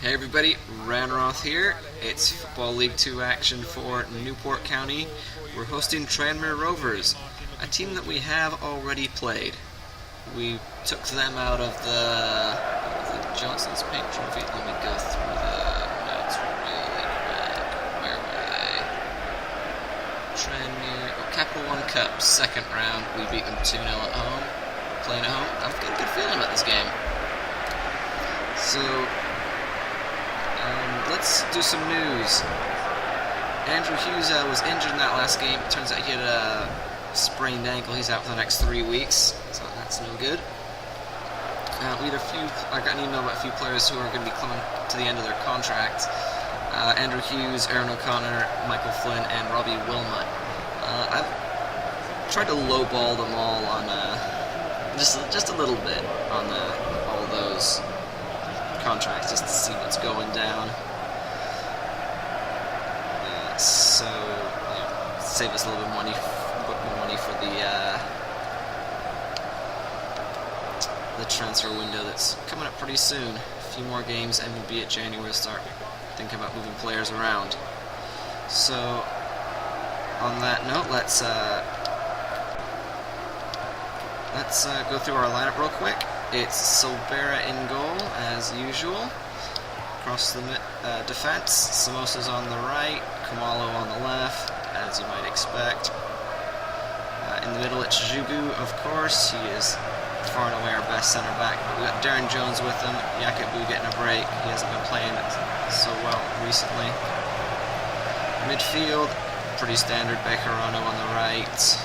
Hey everybody, Ranroth here. It's Football League 2 action for Newport County. We're hosting Tranmere Rovers, a team that we have already played. We took them out of the Johnson's Paint Trophy. Let me go through the notes really quick. Where were they? Tranmere, Capital One Cup, second round. We beat them 2-0 at home. Playing at home. I've got a good feeling about this game. So, let's do some news. Andrew Hughes was injured in that last game. Turns out he had a sprained ankle. He's out for the next 3 weeks, so that's no good. We had I got an email about a few players who are going to be coming to the end of their contract. Andrew Hughes, Aaron O'Connor, Michael Flynn, and Robbie Wilmot. I've tried to lowball them all on just a little bit on all those contracts, just to see what's going down. So save us a little bit more money for the transfer window that's coming up pretty soon. A few more games and we'll be at January to start thinking about moving players around. So on that note, let's go through our lineup real quick. It's Silvera in goal, as usual. Across the defense, Samosa's on the right, Kamalo on the left, as you might expect. In the middle, it's Jugu, of course. He is far and away our best center back. We got Darren Jones with him, Yakubu getting a break. He hasn't been playing so well recently. Midfield, pretty standard, Bejarano on the right.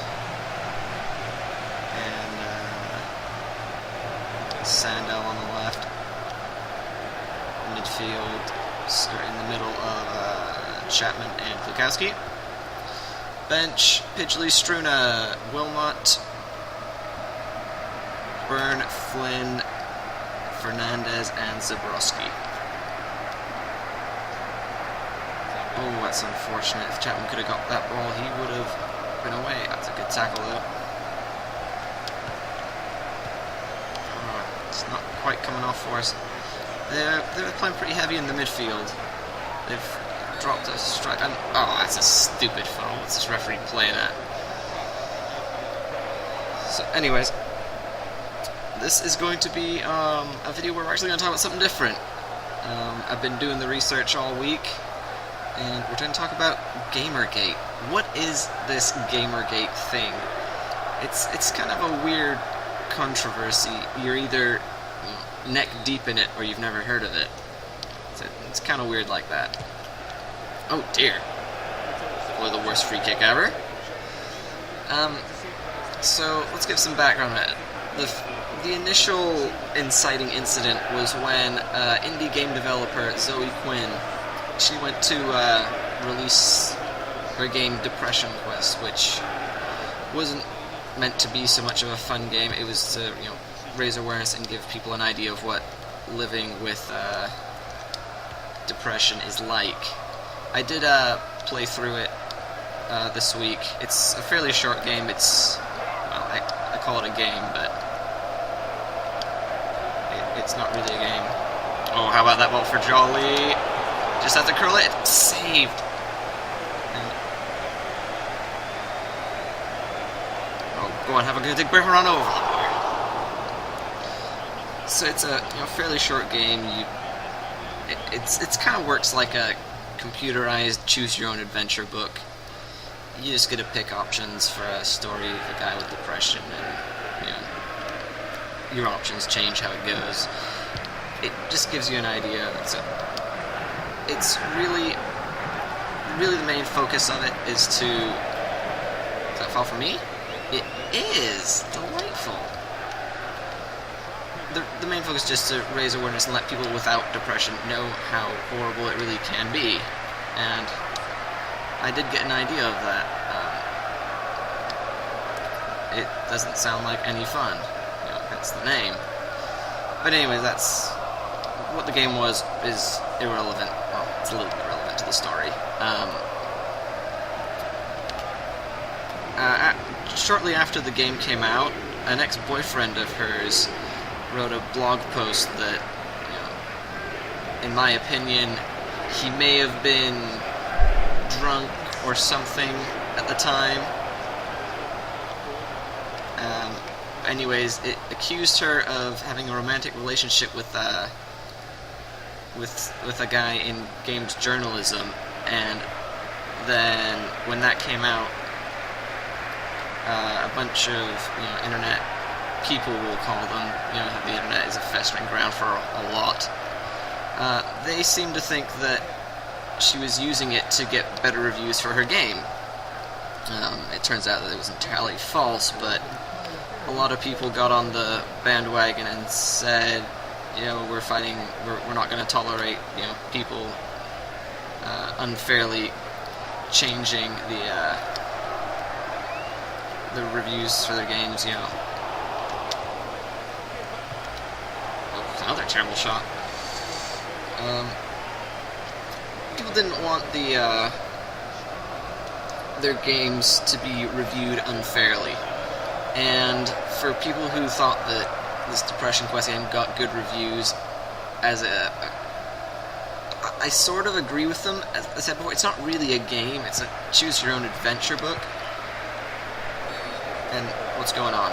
Sandel on the left. Midfield, in the middle of Chapman and Klukowski. Bench, Pidgley, Struna, Wilmot, Byrne, Flynn, Fernandez, and Zabrowski. Oh, that's unfortunate. If Chapman could have got that ball, he would have been away. That's a good tackle, though. Not quite coming off for us. They're playing pretty heavy in the midfield. They've dropped a strike. Oh, that's a stupid foul. What's this referee playing at? So, anyways, this is going to be a video where we're actually going to talk about something different. I've been doing the research all week, and we're going to talk about Gamergate. What is this Gamergate thing? It's kind of a weird controversy. You're either neck deep in it or you've never heard of it. It's kind of weird like that. Oh dear. Or the worst free kick ever. So let's give some background on it. The initial inciting incident was when indie game developer Zoe Quinn, she went to release her game Depression Quest, which wasn't meant to be so much of a fun game. It was to raise awareness and give people an idea of what living with depression is like. I did play through it this week. It's a fairly short game. It's, well, I call it a game, but it's not really a game. Oh, how about that ball for Jolly? Just have to curl it. Saved. Go on, have a good dig Bejarano over the bar. So it's a fairly short game. It's kind of works like a computerized choose your own adventure book. You just get to pick options for a story of a guy with depression, and your options change how it goes. It just gives you an idea. It's really the main focus of it is to. Does that fall for me? It is delightful. The main focus is just to raise awareness and let people without depression know how horrible it really can be. And I did get an idea of that. It doesn't sound like any fun. That's the name. But anyway, that's what the game was. Is irrelevant. Well, it's a little bit relevant to the story. Shortly after the game came out, an ex-boyfriend of hers wrote a blog post that in my opinion, he may have been drunk or something at the time. Anyways, it accused her of having a romantic relationship with a guy in games journalism, and then when that came out, a bunch of internet people, will call them, the internet is a festering ground for a lot. They seem to think that she was using it to get better reviews for her game. It turns out that it was entirely false, but a lot of people got on the bandwagon and said, we're not going to tolerate, people unfairly changing the reviews for their games. Another terrible shot. People didn't want their games to be reviewed unfairly. And for people who thought that this Depression Quest game got good reviews, I sort of agree with them. As I said before, it's not really a game, it's a choose-your-own-adventure book. And what's going on?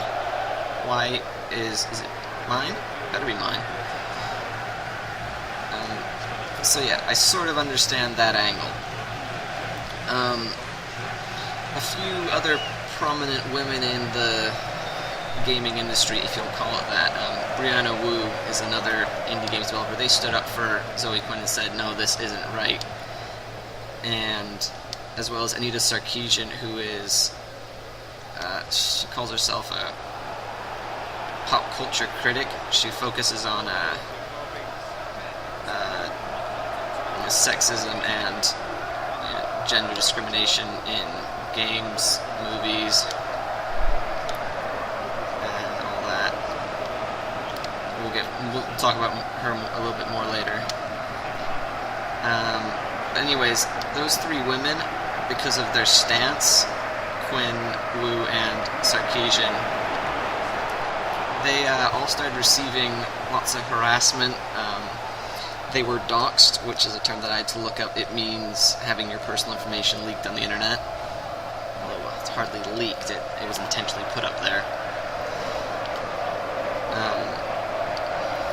Why is it mine? Better be mine. So yeah, I sort of understand that angle. A few other prominent women in the gaming industry, if you'll call it that. Brianna Wu is another indie games developer. They stood up for Zoe Quinn and said, no, this isn't right. And as well as Anita Sarkeesian, who is, she calls herself a pop culture critic. She focuses on sexism and gender discrimination in games, movies, and all that. We'll talk about her a little bit more later. Anyways, those three women, because of their stance, Quinn, Wu, and Sarkeesian, they all started receiving lots of harassment. They were doxxed, which is a term that I had to look up. It means having your personal information leaked on the internet. Although it's hardly leaked, it was intentionally put up there.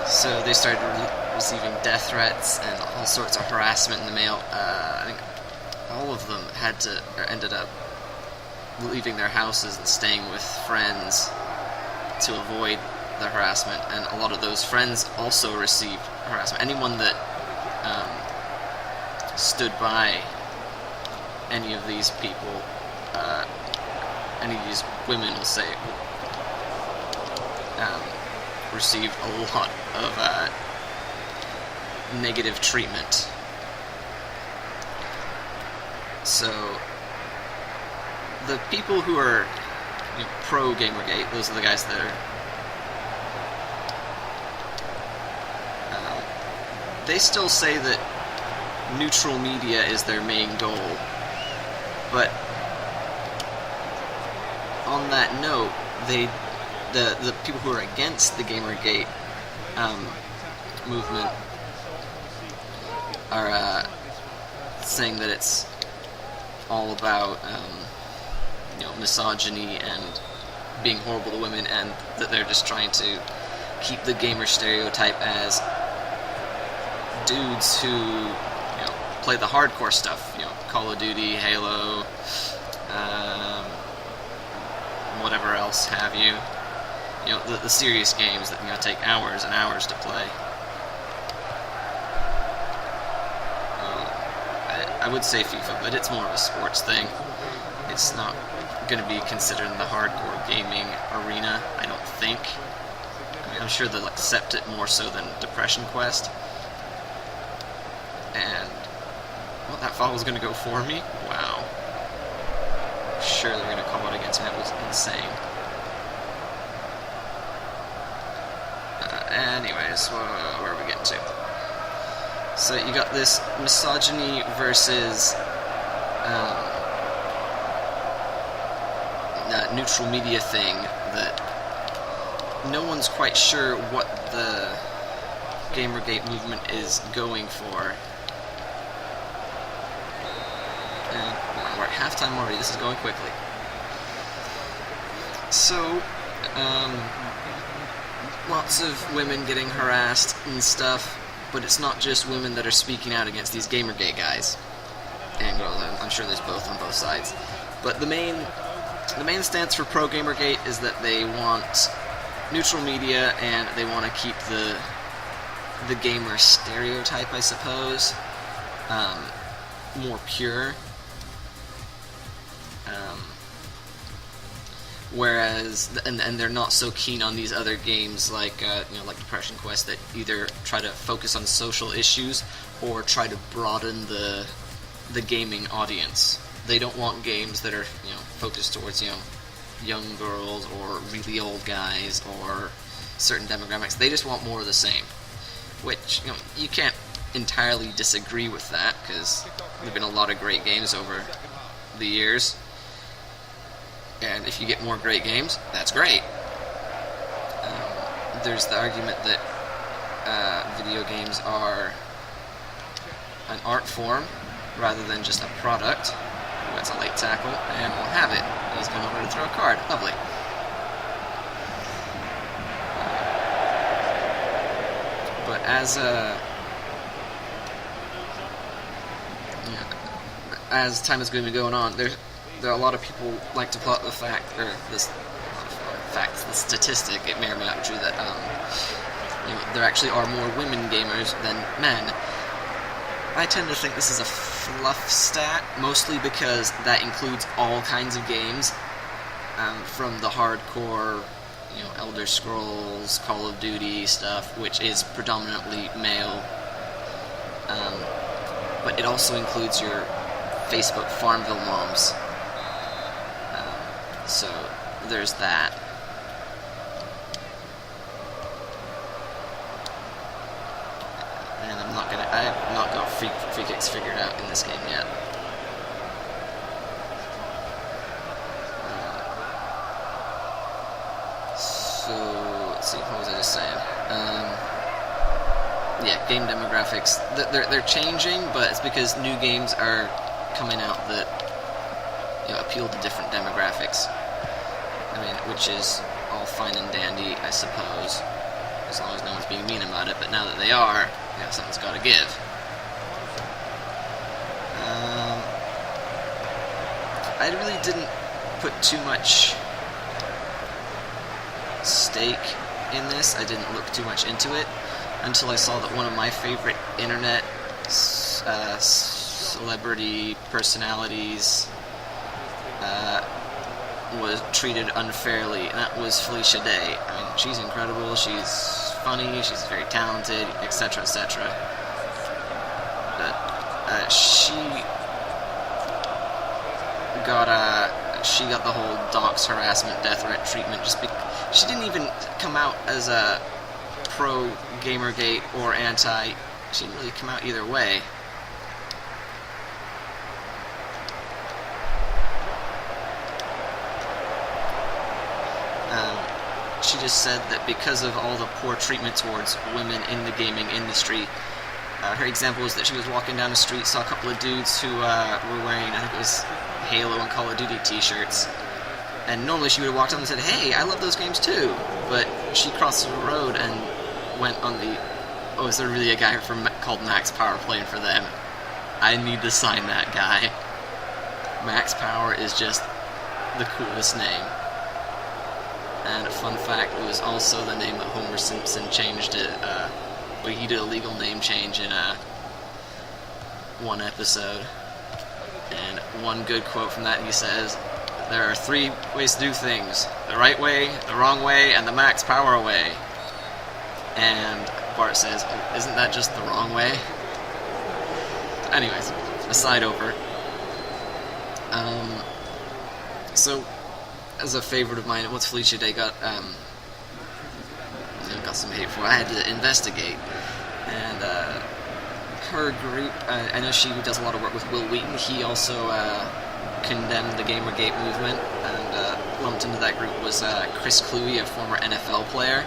So they started receiving death threats and all sorts of harassment in the mail. I think all of them ended up leaving their houses and staying with friends to avoid the harassment, and a lot of those friends also received harassment. Anyone that stood by any of these people, any of these women, will say, received a lot of negative treatment. So the people who are pro Gamergate, those are the guys that are they still say that neutral media is their main goal, but on that note, the people who are against the Gamergate movement are saying that it's all about misogyny and being horrible to women, and that they're just trying to keep the gamer stereotype as dudes who play the hardcore stuff, Call of Duty, Halo, whatever else have you, the serious games that take hours and hours to play. I would say FIFA, but it's more of a sports thing. It's not going to be considered in the hardcore gaming arena, I don't think. I'm sure they'll accept it more so than Depression Quest. And that foul was going to go for me? Wow. Sure, they're going to call it against me. That was insane. Anyways, where are we getting to? So you got this misogyny versus neutral media thing that no one's quite sure what Gamergate movement is going for. And we're at halftime already. This is going quickly. So, lots of women getting harassed and stuff, but it's not just women that are speaking out against these Gamergate guys. And girls, I'm sure there's both on both sides. But the main stance for pro Gamergate is that they want neutral media and they want to keep the gamer stereotype, I suppose, more pure. Whereas, and they're not so keen on these other games like like Depression Quest that either try to focus on social issues or try to broaden the gaming audience. They don't want games that are focused towards young girls or really old guys or certain demographics. They just want more of the same, which you can't entirely disagree with that because there've been a lot of great games over the years. And if you get more great games, that's great. There's the argument that video games are an art form rather than just a product. Ooh, that's a late tackle, and we'll have it. He's going over to throw a card. Lovely. But as time has been going on, there are a lot of people like to plot the fact, or the statistic, it may or may not be true, that there actually are more women gamers than men. I tend to think this is a fluff stat, mostly because that includes all kinds of games, from the hardcore, Elder Scrolls, Call of Duty stuff, which is predominantly male, but it also includes your Facebook Farmville moms. So there's that. And I have not got free kicks figured out in this game yet. So let's see, what was I just saying? Yeah, game demographics. They're changing, but it's because new games are coming out that appeal to different demographics. Which is all fine and dandy, I suppose, as long as no one's being mean about it. But now that they are, something's got to give. I really didn't put too much stake in this. I didn't look too much into it until I saw that one of my favorite internet celebrity personalities was treated unfairly, and that was Felicia Day. She's incredible, she's funny, she's very talented, etc., etc. But she got the whole dox harassment, death threat treatment. She didn't even come out as a pro Gamergate or anti. She didn't really come out either way. She just said that because of all the poor treatment towards women in the gaming industry, her example was that she was walking down the street, saw a couple of dudes who were wearing, I think it was Halo and Call of Duty t-shirts, and normally she would have walked up and said, "Hey, I love those games too," but she crossed the road and went on the, "Oh, is there really a guy called Max Power playing for them? I need to sign that guy." Max Power is just the coolest name. And a fun fact, it was also the name that Homer Simpson changed it. He did a legal name change in one episode. And one good quote from that, he says, "There are 3 ways to do things: the right way, the wrong way, and the Max Power way." And Bart says, "Oh, isn't that just the wrong way?" Anyways, aside over. So, as a favorite of mine, once Felicia Day got some hate for, I had to investigate. And her group, I know she does a lot of work with Will Wheaton. He also condemned the Gamergate movement, and lumped into that group was Chris Cluey, a former NFL player.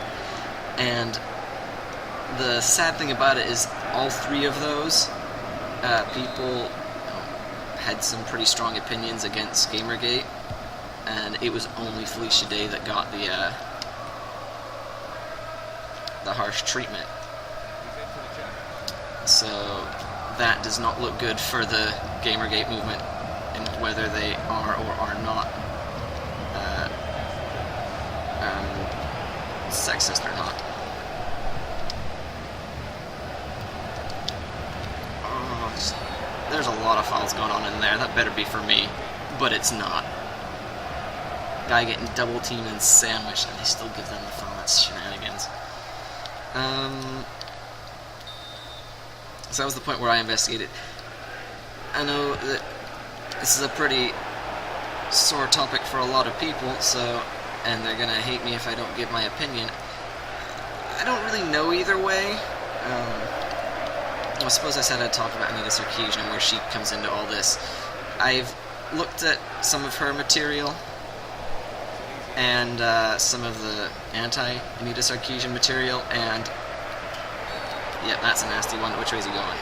And the sad thing about it is all three of those people had some pretty strong opinions against Gamergate, and it was only Felicia Day that got the harsh treatment. So that does not look good for the Gamergate movement, and whether they are or are not sexist or not. Oh, there's a lot of fouls going on in there. That better be for me, but it's not. Guy getting double teamed and sandwiched, and they still give them the foul. That's shenanigans. So that was the point where I investigated. I know that this is a pretty sore topic for a lot of people, and they're gonna hate me if I don't give my opinion. I don't really know either way. I suppose I said I'd talk about Anita Sarkeesian and where she comes into all this. I've looked at some of her material and some of the anti-Anita Sarkeesian material, and yeah, that's a nasty one. Which way is he going?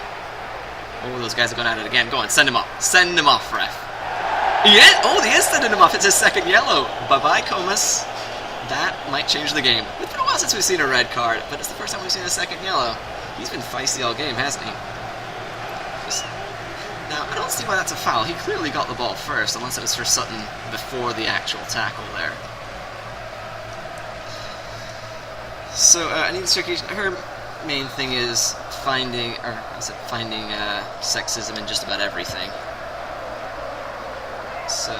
Oh, those guys are going at it again. Go on, send him off. Send him off, ref. He is sending him off. It's his second yellow. Bye-bye, Comas. That might change the game. It's been a while since we've seen a red card, but it's the first time we've seen a second yellow. He's been feisty all game, hasn't he? Now, I don't see why that's a foul. He clearly got the ball first, unless it was for Sutton before the actual tackle there. So, Anita Sarkeesian, her main thing is finding sexism in just about everything. So,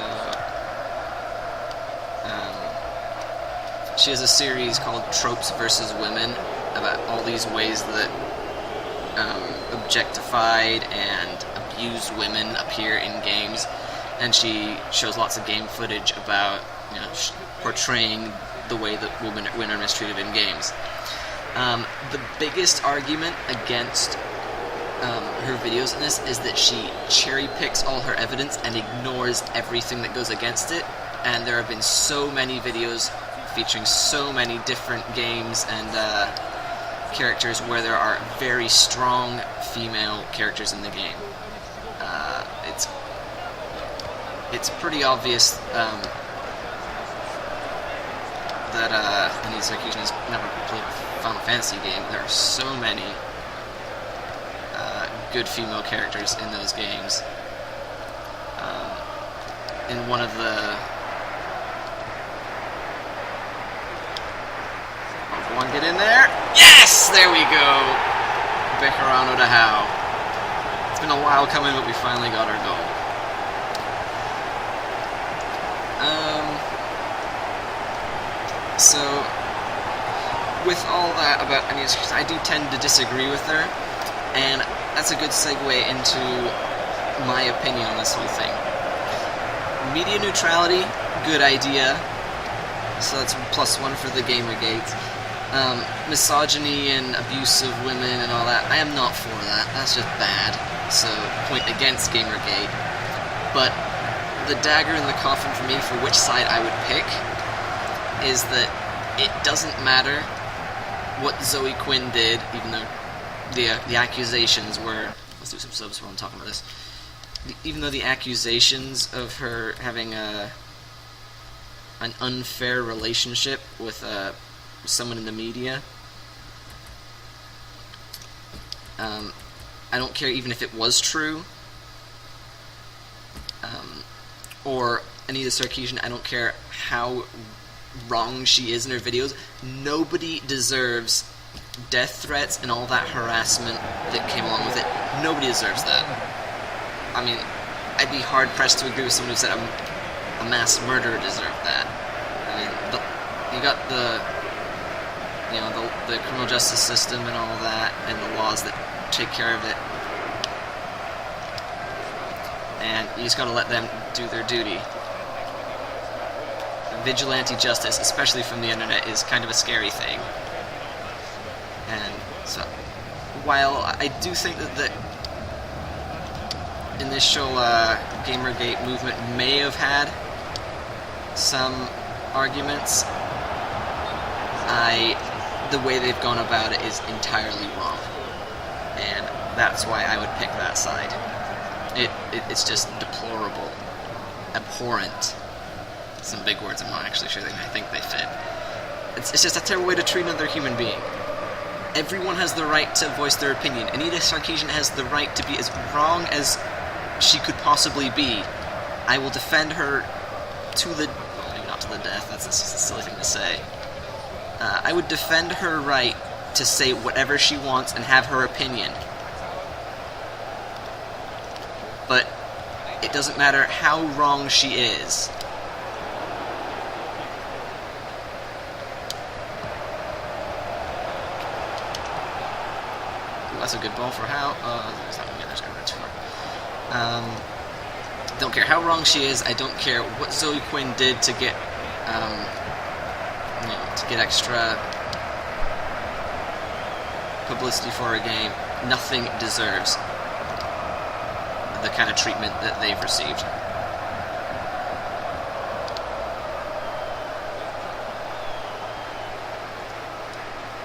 she has a series called Tropes versus Women about all these ways that objectified and abused women appear in games, and she shows lots of game footage about portraying the way that women are mistreated in games. The biggest argument against her videos in this is that she cherry picks all her evidence and ignores everything that goes against it, and there have been so many videos featuring so many different games and characters where there are very strong female characters in the game. It's pretty obvious that Anita Sarkeesian has never played a Final Fantasy game. There are so many good female characters in those games. In one of the... Go on, get in there. Yes! There we go! Bejarano to Howe. It's been a while coming, but we finally got our goal. So, with all that about Anita Sarkeesian, I do tend to disagree with her, and that's a good segue into my opinion on this whole thing. Media neutrality, good idea. So that's +1 for the Gamergate. Misogyny and abuse of women and all that, I am not for that. That's just bad. So, point against Gamergate. But the dagger in the coffin for me for which side I would pick is that it doesn't matter what Zoe Quinn did, even though the accusations were... Let's do some subs while I'm talking about this. Even though the accusations of her having an unfair relationship with someone in the media, I don't care even if it was true, or Anita Sarkeesian, I don't care how wrong she is in her videos. Nobody deserves death threats and all that harassment that came along with it. Nobody deserves that. I mean, I'd be hard-pressed to agree with someone who said a mass murderer deserved that. I mean, you got the criminal justice system and all that, and the laws that take care of it. And you just gotta let them do their duty. Vigilante justice, especially from the internet, is kind of a scary thing. And so, while I do think that the initial Gamergate movement may have had some arguments, I the way they've gone about it is entirely wrong. And that's why I would pick that side. It's just deplorable, abhorrent. Some big words I'm not actually sure I think they fit. It's just a terrible way to treat another human being. Everyone has the right to voice their opinion. Anita Sarkeesian has the right to be as wrong as she could possibly be. I will defend her to the... well, maybe not to the death, that's just a silly thing to say. I would defend her right to say whatever she wants and have her opinion. But it doesn't matter how wrong she is. Ooh, that's a good ball for Howe. It's not going to get there, too far. Don't care how wrong she is. I don't care what Zoe Quinn did to get, extra publicity for her game. Nothing deserves the kind of treatment that they've received.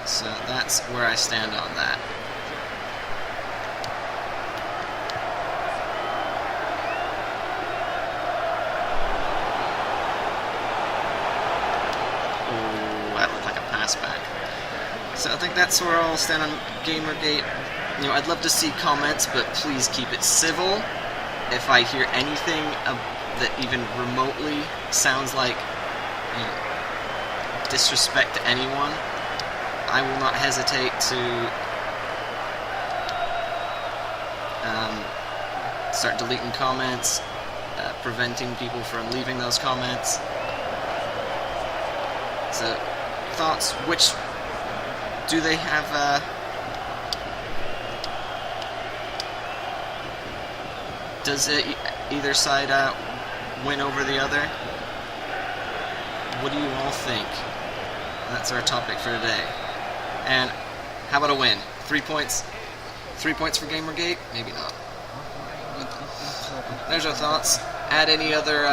So that's where I stand on that. Back. So I think that's where I'll stand on Gamergate. I'd love to see comments, but please keep it civil. If I hear anything that even remotely sounds like disrespect to anyone, I will not hesitate to start deleting comments, preventing people from leaving those comments. So thoughts, which do they have does either side win over the other? What do you all think? That's our topic for today. And how about a win? 3 points? 3 points for Gamergate? Maybe not. There's our thoughts. Add any other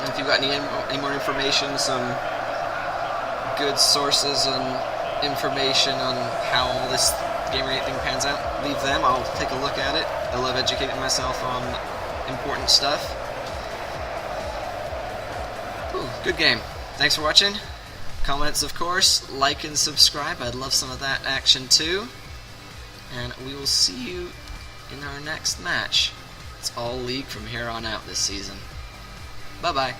if you've got any more information, some good sources and information on how all this Gamergate thing pans out, leave them. I'll take a look at it. I love educating myself on important stuff. Ooh, good game. Thanks for watching. Comments, of course. Like and subscribe. I'd love some of that action too. And we will see you in our next match. It's all league from here on out this season. Bye-bye.